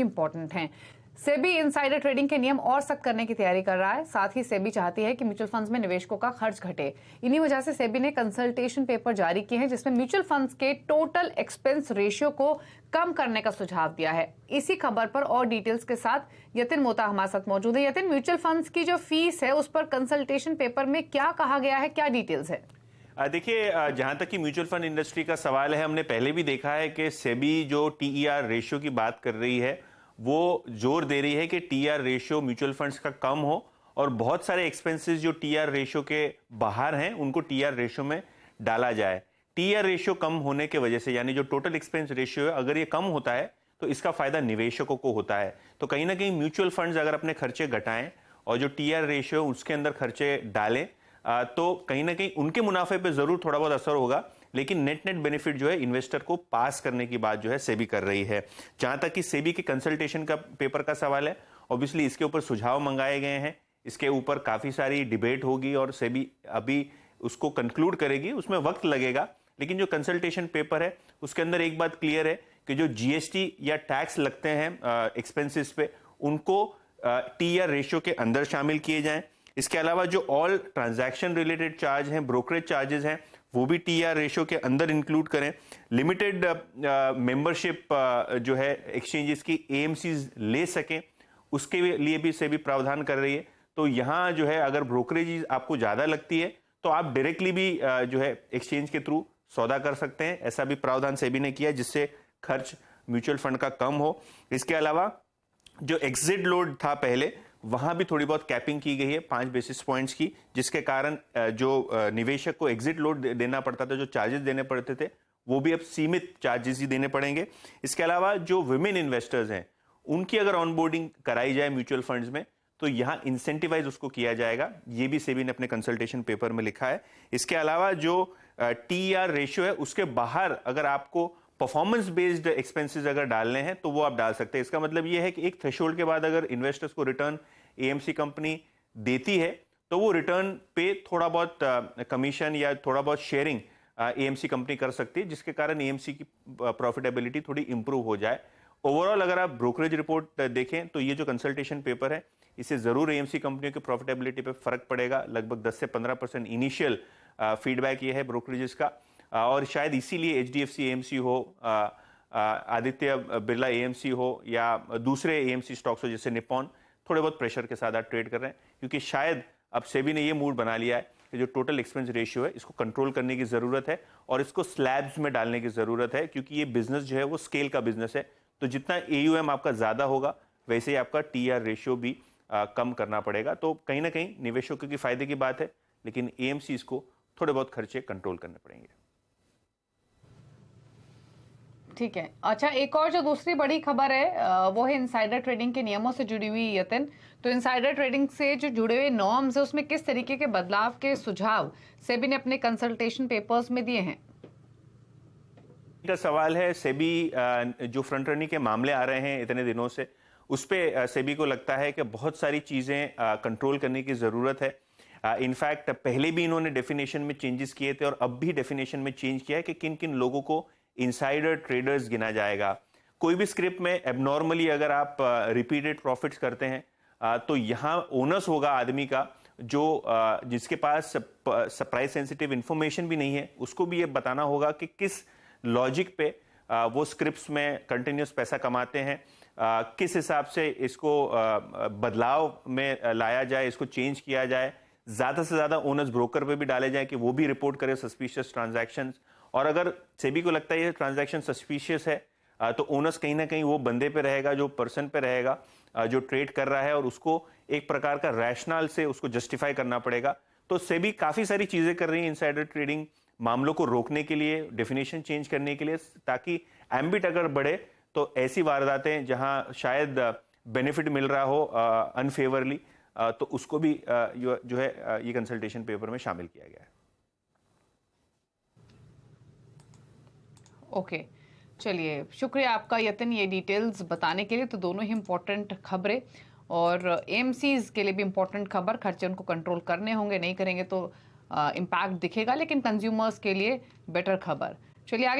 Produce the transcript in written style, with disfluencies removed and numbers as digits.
कि इंपॉर्टेंट हैं। SEBI insider trading के नियम और सख्त करने की तैयारी कर रहा है। साथ ही सेबी चाहती है कि म्यूचुअल फंड्स में निवेशकों का खर्च घटे। इन्हीं वजह से सेबी ने कंसल्टेशन पेपर जारी किए हैं जिसमें म्यूचुअल फंड्स के टोटल एक्सपेंस रेशियो को कम करने का सुझाव दिया है। इसी खबर पर और डिटेल्स के साथ यतिन मोता हमारे साथ मौजूद है। यतिन, म्यूचुअल फंड्स की जो फीस है उस पर कंसल्टेशन पेपर में क्या कहा गया है, क्या डिटेल्स है? देखिए, जहां तक कि म्यूचुअल फंड इंडस्ट्री का सवाल है, हमने पहले भी देखा है कि सेबी जो टीईआर रेशियो की बात कर रही है वो जोर दे रही है कि टीआर रेशियो म्यूचुअल फंड्स का कम हो और बहुत सारे एक्सपेंसेस जो टीआर रेशियो के बाहर हैं उनको टीआर रेशियो में डाला जाए। टीआर रेशियो कम होने के वजह से, यानी जो टोटल एक्सपेंस रेशियो है, अगर ये कम होता है तो इसका फायदा निवेशकों को होता है। तो कहीं ना कहीं म्यूचुअल फंड्स अगर अपने खर्चे घटाएं और जो टीआर रेशियो उसके अंदर खर्चे डालें तो कहीं ना कहीं उनके मुनाफे पे जरूर थोड़ा बहुत असर होगा, लेकिन नेट बेनिफिट जो है इन्वेस्टर को पास करने की बात जो है सेबी कर रही है। जहां तक कि सेबी के कंसल्टेशन का पेपर का सवाल है, ऑब्वियसली इसके ऊपर सुझाव मंगाए गए हैं, इसके ऊपर काफी सारी डिबेट होगी और सेबी अभी उसको कंक्लूड करेगी, उसमें वक्त लगेगा। लेकिन जो कंसल्टेशन पेपर है उसके अंदर एक बात क्लियर है कि जो जीएसटी या टैक्स लगते हैं एक्सपेंसेस पे, उनको टीआर रेशियो के अंदर शामिल किए जाएं। इसके अलावा जो ऑल ट्रांजैक्शन रिलेटेड चार्ज हैं, ब्रोकरेज चार्जेस हैं, वो भी टीआर रेशियो के अंदर इंक्लूड करें। लिमिटेड मेंबरशिप जो है एक्सचेंजेस की एएमसीज ले सकें, उसके लिए भी सेबी प्रावधान कर रही है। तो यहाँ जो है अगर ब्रोकरेज आपको ज़्यादा लगती है तो आप डायरेक्टली भी जो है एक्सचेंज के थ्रू सौदा कर सकते हैं, ऐसा भी प्रावधान सेबी ने किया जिससे खर्च म्यूचुअल फंड का कम हो। इसके अलावा जो एग्जिट लोड था पहले, वहां भी थोड़ी बहुत कैपिंग की गई है 5 बेसिस पॉइंट्स की, जिसके कारण जो निवेशक को एग्जिट लोड देना पड़ता था, जो चार्जेस देने पड़ते थे, वो भी अब सीमित चार्जेस ही देने पड़ेंगे। इसके अलावा जो वुमेन इन्वेस्टर्स हैं उनकी अगर ऑनबोर्डिंग कराई जाए म्यूचुअल फंड्स में तो यहां इंसेंटिवाइज उसको किया जाएगा, ये भी सेबी ने अपने कंसल्टेशन पेपर में लिखा है। इसके अलावा जो टीआर रेशियो है उसके बाहर अगर आपको परफॉर्मेंस बेस्ड एक्सपेंसेस अगर डालने हैं तो वो आप डाल सकते हैं। इसका मतलब ये है कि एक थ्रेशोल्ड के बाद अगर इन्वेस्टर्स को रिटर्न एएमसी कंपनी देती है तो वो रिटर्न पे थोड़ा बहुत कमीशन या थोड़ा बहुत शेयरिंग एएमसी कंपनी कर सकती है, जिसके कारण एएमसी की प्रॉफिटेबिलिटी थोड़ी इंप्रूव हो जाए। ओवरऑल अगर आप ब्रोकरेज रिपोर्ट देखें तो ये जो कंसल्टेशन पेपर है इससे जरूर एएमसी कंपनियों की प्रॉफिटेबिलिटी पे फर्क पड़ेगा। लगभग 10 से 15% इनिशियल फीडबैक ये है ब्रोकरेजेस का, और शायद इसीलिए एचडीएफसी एएमसी हो, आदित्य बिरला एएमसी हो या दूसरे एएमसी स्टॉक्स हो जैसे निप्पॉन, थोड़े बहुत प्रेशर के साथ ट्रेड कर रहे हैं, क्योंकि शायद अब सेबी ने ये मूड बना लिया है कि जो टोटल एक्सपेंस रेशियो है इसको कंट्रोल करने की जरूरत है और इसको स्लैब्स में डालने की जरूरत है, क्योंकि ये बिजनेस जो है वो स्केल का बिजनेस है। तो जितना एयूएम आपका ज्यादा होगा वैसे ही आपका टीआर रेशियो भी कम करना पड़ेगा। तो कहीं ना कहीं निवेशकों की फायदे की बात है, लेकिन एएमसी को थोड़े बहुत खर्चे कंट्रोल करने पड़ेंगे। ठीक है। अच्छा, एक और जो दूसरी बड़ी खबर है वो है इनसाइडर ट्रेडिंग के नियमों से जुड़ी हुई। यतिन, तो इनसाइडर ट्रेडिंग से जो जुड़े हुए नॉर्म्स है उसमें किस तरीके के बदलाव के सुझाव सेबी ने अपने कंसल्टेशन पेपर्स में दिए हैं? का सवाल है, सेबी जो फ्रंट रनिंग के मामले आ रहे हैं इतने दिनों से, उस पे सेबी को लगता है कि बहुत सारी चीजें कंट्रोल करने की जरूरत है। इनफैक्ट पहले भी इन्होंने डेफिनेशन में चेंजेस किए थे और अब भी डेफिनेशन में चेंज किया है कि किन किन लोगों को इनसाइडर ट्रेडर्स गिना जाएगा। कोई भी स्क्रिप्ट में एबनॉर्मली अगर आप रिपीटेड प्रॉफिट्स करते हैं तो यहाँ ओनस होगा आदमी का जो जिसके पास प्राइस सेंसिटिव इंफॉर्मेशन भी नहीं है, उसको भी ये बताना होगा कि किस लॉजिक पे वो स्क्रिप्ट्स में कंटिन्यूस पैसा कमाते हैं, किस हिसाब से इसको बदलाव में लाया जाए, इसको चेंज किया जाए। ज्यादा से ज्यादा ओनर्स ब्रोकर पे भी डाले जाए कि वो भी रिपोर्ट करे सस्पिशियस ट्रांजैक्शंस, और अगर सेबी को लगता है ये ट्रांजैक्शन सस्पिशियस है तो ओनर्स कहीं ना कहीं वो बंदे पे रहेगा, जो पर्सन पे रहेगा जो ट्रेड कर रहा है, और उसको एक प्रकार का रैशनल से उसको जस्टिफाई करना पड़ेगा। तो सेबी काफी सारी चीजें कर रही है इनसाइडर ट्रेडिंग मामलों को रोकने के लिए, डेफिनेशन चेंज करने के लिए, ताकि एम्बिट अगर बढ़े तो ऐसी वारदातें जहां शायद बेनिफिट मिल रहा हो अनफेवरली, तो उसको भी जो है ये कंसल्टेशन पेपर में शामिल किया गया है। ओके, चलिए, शुक्रिया आपका यतिन ये डिटेल्स बताने के लिए। तो दोनों ही इंपॉर्टेंट खबरें, और एएमसीज के लिए भी इंपॉर्टेंट खबर, खर्चे उनको कंट्रोल करने होंगे, नहीं करेंगे तो इम्पैक्ट दिखेगा, लेकिन कंज्यूमर्स के लिए बेटर खबर। चलिए आगे।